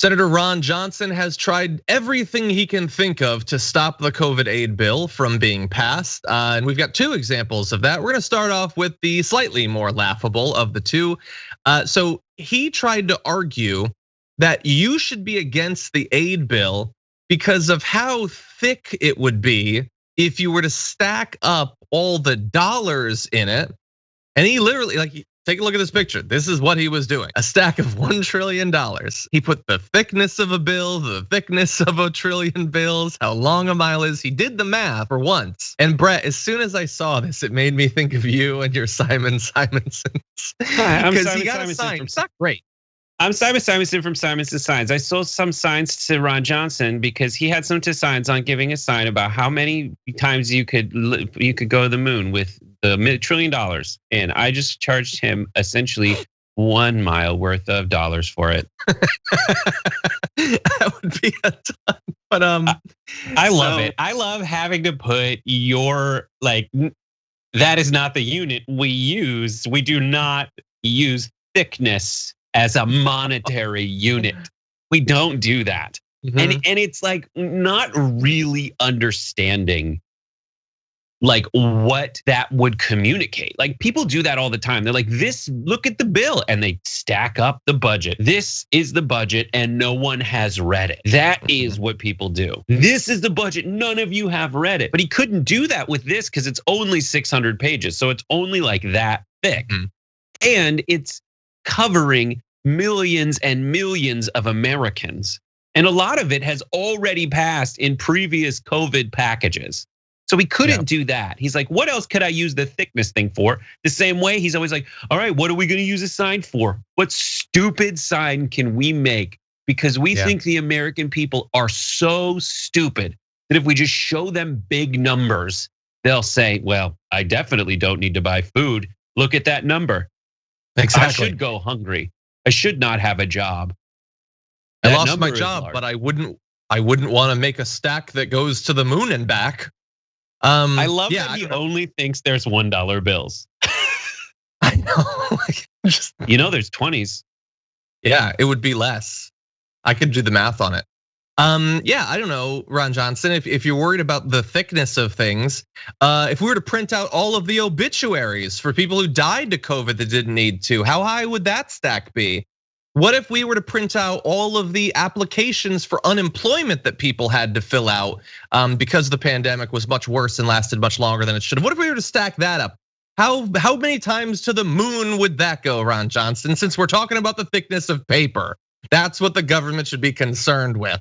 Senator Ron Johnson has tried everything he can think of to stop the COVID aid bill from being passed. And we've got two examples of that. We're gonna start off with the slightly more laughable of the two. So he tried to argue that you should be against the aid bill because of how thick it would be if you were to stack up all the dollars in it. And he literally, take a look at this picture. This is what he was doing. A stack of $1 trillion. He put the thickness of a bill, the thickness of $1 trillion bills, how long a mile is. He did the math for once. And Brett, as soon as I saw this, it made me think of you and your Simon Simonsons. Because he got a sign. It's not great. I'm Simon Simonson from Simonson Signs. I sold some signs to Ron Johnson because he had some signs on giving a sign about how many times you could go to the moon with the $1 trillion. And I just charged him essentially 1 mile worth of dollars for it. That would be a ton. But I love it. I love having to put your that is not the unit we use. We do not use thickness as a monetary unit. We don't do that. And it's not really understanding what that would communicate. People do that all the time. They're like, this, look at the bill, and they stack up the budget. This is the budget and no one has read it. That is what people do. This is the budget, none of you have read it. But he couldn't do that with this because it's only 600 pages. So it's only that thick. And it's covering millions and millions of Americans. And a lot of it has already passed in previous COVID packages. So he couldn't do that. He's like, what else could I use the thickness thing for? The same way he's always like, all right, what are we gonna use a sign for? What stupid sign can we make? Because we think the American people are so stupid that if we just show them big numbers, they'll say, well, I definitely don't need to buy food. Look at that number. Exactly. I should go hungry. I should not have a job. I lost my job, but I wouldn't want to make a stack that goes to the moon and back. I love that he only thinks there's $1 bills. I know. There's 20s. Yeah, it would be less. I could do the math on it. I don't know, Ron Johnson, if you're worried about the thickness of things, if we were to print out all of the obituaries for people who died to COVID that didn't need to, how high would that stack be? What if we were to print out all of the applications for unemployment that people had to fill out because the pandemic was much worse and lasted much longer than it should have? What if we were to stack that up? How many times to the moon would that go, Ron Johnson? Since we're talking about the thickness of paper, that's what the government should be concerned with.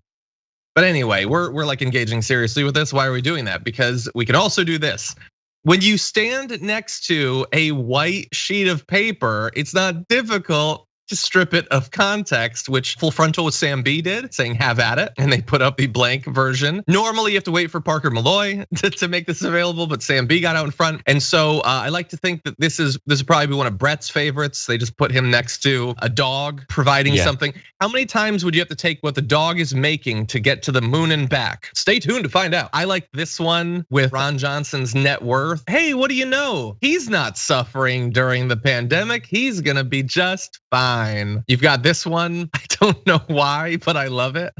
But anyway, we're engaging seriously with this. Why are we doing that? Because we can also do this. When you stand next to a white sheet of paper, it's not difficult to strip it of context, which Full Frontal with Sam B did, saying have at it, and they put up the blank version. Normally you have to wait for Parker Malloy to make this available, but Sam B got out in front. And so I like to think that this is probably be one of Brett's favorites. They just put him next to a dog providing something. How many times would you have to take what the dog is making to get to the moon and back? Stay tuned to find out. I like this one with Ron Johnson's net worth. Hey, what do you know? He's not suffering during the pandemic. He's gonna be just fine. You've got this one. I don't know why, but I love it.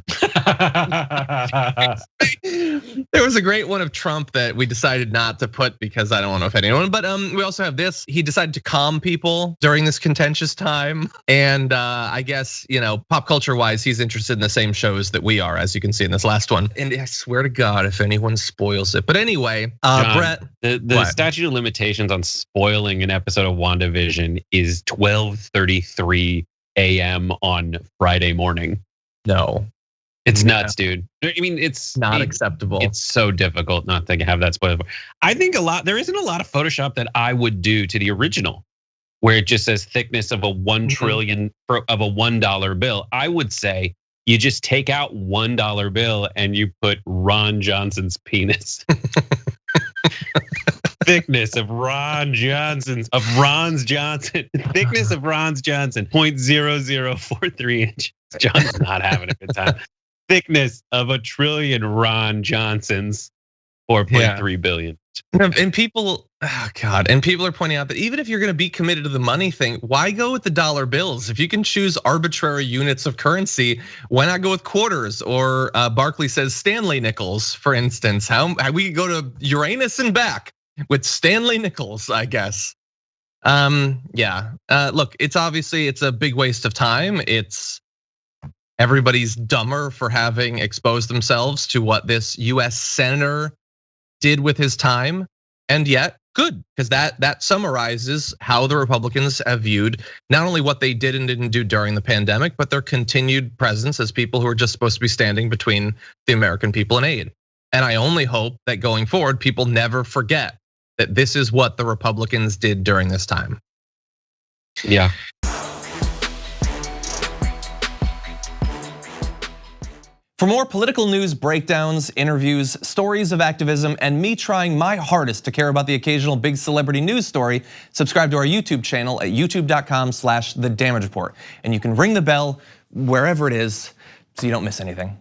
There was a great one of Trump that we decided not to put because I don't want to offend anyone. But we also have this. He decided to calm people during this contentious time. And I guess, pop culture wise, he's interested in the same shows that we are, as you can see in this last one. And I swear to God, if anyone spoils it. But anyway, John, Brett. The statute of limitations on spoiling an episode of WandaVision is 12:33 AM on Friday morning. No. It's nuts, dude. I mean, it's not acceptable. It's so difficult not to have that spoiled. I think there isn't a lot of Photoshop that I would do to the original, where it just says thickness of a 1 trillion of a $1 bill. I would say you just take out $1 bill and you put Ron Johnson's penis. Thickness of Ron Johnson, thickness of Ron's Johnson, 0.0043 inches. John's not having a good time. Thickness of 1 trillion Ron Johnsons, 4.3 billion. And people, oh God, and people are pointing out that even if you're going to be committed to the money thing, why go with the dollar bills? If you can choose arbitrary units of currency, why not go with quarters? Or Barkley says Stanley nickels, for instance. How we could go to Uranus and back with Stanley nickels, I guess. Yeah, look, it's a big waste of time. Everybody's dumber for having exposed themselves to what this US senator did with his time, and yet good, because that summarizes how the Republicans have viewed not only what they did and didn't do during the pandemic, but their continued presence as people who are just supposed to be standing between the American people and aid. And I only hope that going forward, people never forget that this is what the Republicans did during this time. Yeah. For more political news, breakdowns, interviews, stories of activism, and me trying my hardest to care about the occasional big celebrity news story, subscribe to our YouTube channel at youtube.com/The Damage Report. And you can ring the bell wherever it is so you don't miss anything.